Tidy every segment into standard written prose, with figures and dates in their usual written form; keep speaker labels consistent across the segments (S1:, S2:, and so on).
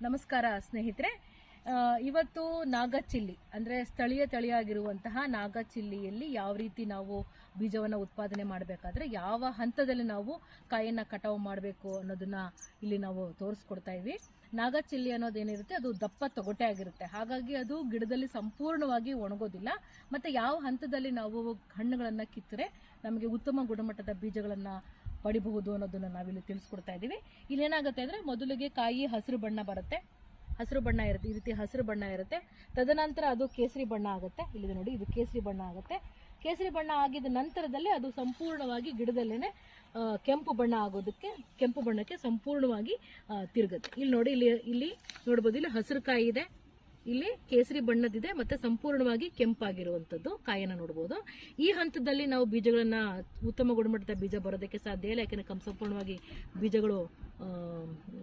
S1: ನಮಸ್ಕಾರ ಸ್ನೇಹಿತರೆ. ಇವತ್ತು ನಾಗಚಿಲ್ಲಿ ಅಂದ್ರೆ ಸ್ಥಳೀಯ ತಳಿಯಾಗಿರುವಂತಹ ನಾಗಚಿಲ್ಲಿಯಲ್ಲಿ ಯಾವ ರೀತಿ ನಾವು ಬೀಜವನ್ನು ಉತ್ಪಾದನೆ ಮಾಡಬೇಕಾದ್ರೆ ಯಾವ ಹಂತದಲ್ಲಿ ನಾವು ಕಾಯನ್ನ ಕಟಾವು ಮಾಡಬೇಕು ಅನ್ನೋದನ್ನ ಇಲ್ಲಿ ನಾವು ತೋರಿಸ್ಕೊಡ್ತಾ ಇದ್ವಿ. ನಾಗಚಿಲ್ಲಿ ಅನ್ನೋದೇನಿರುತ್ತೆ ಅದು ದಪ್ಪ ತೊಗಟೆ ಆಗಿರುತ್ತೆ, ಹಾಗಾಗಿ ಅದು ಗಿಡದಲ್ಲಿ ಸಂಪೂರ್ಣವಾಗಿ ಒಣಗೋದಿಲ್ಲ. ಮತ್ತೆ ಯಾವ ಹಂತದಲ್ಲಿ ನಾವು ಹಣ್ಣುಗಳನ್ನ ಕಿತ್ತರೆ ನಮಗೆ ಉತ್ತಮ ಗುಣಮಟ್ಟದ ಬೀಜಗಳನ್ನ ಪಡಿಬಹುದು ಅನ್ನೋದನ್ನ ನಾವಿಲ್ಲಿ ತಿಳಿಸ್ಕೊಡ್ತಾ ಇದೀವಿ. ಇಲ್ಲೇನಾಗುತ್ತೆ ಅಂದ್ರೆ ಮೊದಲಿಗೆ ಕಾಯಿ ಹಸಿರು ಬಣ್ಣ ಬರುತ್ತೆ, ಹಸಿರು ಬಣ್ಣ ಇರುತ್ತೆ, ಈ ರೀತಿ ಹಸಿರು ಬಣ್ಣ ಇರುತ್ತೆ. ತದನಂತರ ಅದು ಕೇಸರಿ ಬಣ್ಣ ಆಗುತ್ತೆ. ಇಲ್ಲಿ ನೋಡಿ, ಇದು ಕೇಸರಿ ಬಣ್ಣ ಆಗುತ್ತೆ. ಕೇಸರಿ ಬಣ್ಣ ಆಗಿದ ನಂತರದಲ್ಲಿ ಅದು ಸಂಪೂರ್ಣವಾಗಿ ಗಿಡದಲ್ಲೇನೆ ಕೆಂಪು ಬಣ್ಣ ಆಗೋದಕ್ಕೆ, ಕೆಂಪು ಬಣ್ಣಕ್ಕೆ ಸಂಪೂರ್ಣವಾಗಿ ತಿರುಗುತ್ತೆ. ಇಲ್ಲಿ ನೋಡಿ, ಇಲ್ಲಿ ನೋಡ್ಬೋದು, ಇಲ್ಲಿ ಹಸಿರು ಕಾಯಿ ಇದೆ, ಇಲ್ಲಿ ಕೇಸರಿ ಬಣ್ಣದಿದೆ, ಮತ್ತೆ ಸಂಪೂರ್ಣವಾಗಿ ಕೆಂಪಾಗಿರುವಂತದ್ದು ಕಾಯಿನ ನೋಡಬಹುದು. ಈ ಹಂತದಲ್ಲಿ ನಾವು ಬೀಜಗಳನ್ನ, ಉತ್ತಮ ಗುಣಮಟ್ಟದ ಬೀಜ ಬರೋದಕ್ಕೆ ಸಾಧ್ಯ ಇಲ್ಲ, ಯಾಕಂದ್ರೆ ಸಂಪೂರ್ಣವಾಗಿ ಬೀಜಗಳು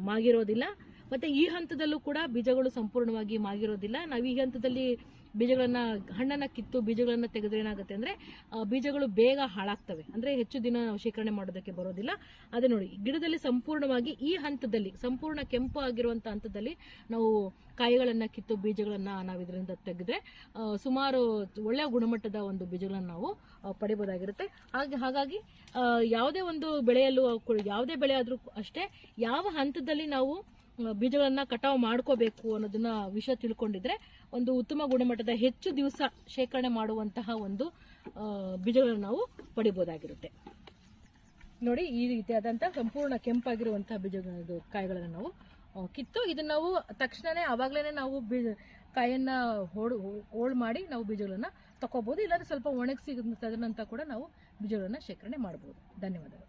S1: ಮಾಗಿರೋದಿಲ್ಲ. ಮತ್ತೆ ಈ ಹಂತದಲ್ಲೂ ಕೂಡ ಬೀಜಗಳು ಸಂಪೂರ್ಣವಾಗಿ ಮಾಗಿರೋದಿಲ್ಲ. ನಾವು ಈ ಹಂತದಲ್ಲಿ ಬೀಜಗಳನ್ನ, ಹಣ್ಣನ್ನ ಕಿತ್ತು ಬೀಜಗಳನ್ನ ತೆಗೆದ್ರೆ ಏನಾಗುತ್ತೆ ಅಂದ್ರೆ ಬೀಜಗಳು ಬೇಗ ಹಾಳಾಗ್ತವೆ, ಅಂದ್ರೆ ಹೆಚ್ಚು ದಿನ ಶೇಖರಣೆ ಮಾಡೋದಕ್ಕೆ ಬರೋದಿಲ್ಲ. ಅದೇ ನೋಡಿ, ಗಿಡದಲ್ಲಿ ಸಂಪೂರ್ಣವಾಗಿ ಈ ಹಂತದಲ್ಲಿ, ಸಂಪೂರ್ಣ ಕೆಂಪು ಆಗಿರುವಂತ ಹಂತದಲ್ಲಿ ನಾವು ಕಾಯಿಗಳನ್ನ ಕಿತ್ತು ಬೀಜಗಳನ್ನ ನಾವು ಇದರಿಂದ ತೆಗೆದ್ರೆ ಸುಮಾರು ಒಳ್ಳೆಯ ಗುಣಮಟ್ಟದ ಒಂದು ಬೀಜಗಳನ್ನ ನಾವು ಪಡಿಬಹುದಾಗಿರುತ್ತೆ. ಹಾಗಾಗಿ ಯಾವುದೇ ಒಂದು ಬೆಳೆಯಲ್ಲೂ, ಯಾವುದೇ ಬೆಳೆ ಆದ್ರೂ ಅಷ್ಟೇ, ಯಾವ ಹಂತದಲ್ಲಿ ನಾವು ಬೀಜಗಳನ್ನ ಕಟಾವು ಮಾಡ್ಕೋಬೇಕು ಅನ್ನೋದನ್ನ ವಿಷಯ ತಿಳ್ಕೊಂಡಿದ್ರೆ ಒಂದು ಉತ್ತಮ ಗುಣಮಟ್ಟದ, ಹೆಚ್ಚು ದಿವಸ ಶೇಖರಣೆ ಮಾಡುವಂತಹ ಒಂದು ಬೀಜಗಳನ್ನ ನಾವು ಪಡಿಬಹುದಾಗಿರುತ್ತೆ. ನೋಡಿ, ಈ ರೀತಿಯಾದಂತಹ ಸಂಪೂರ್ಣ ಕೆಂಪಾಗಿರುವಂತಹ ಬೀಜಗಳ ಕಾಯಿಗಳನ್ನ ನಾವು ಕಿತ್ತು, ಇದನ್ನ ನಾವು ತಕ್ಷಣನೇ ಅವಾಗ್ಲೇನೆ ನಾವು ಕಾಯನ್ನ ಹೋಳ್ ಮಾಡಿ ನಾವು ಬೀಜಗಳನ್ನ ತಕೋಬಹುದು. ಇಲ್ಲಾಂದ್ರೆ ಸ್ವಲ್ಪ ಒಣಗಿಸಿ ತದನಂತರ ಕೂಡ ನಾವು ಬೀಜಗಳನ್ನ ಶೇಖರಣೆ ಮಾಡಬಹುದು. ಧನ್ಯವಾದಗಳು.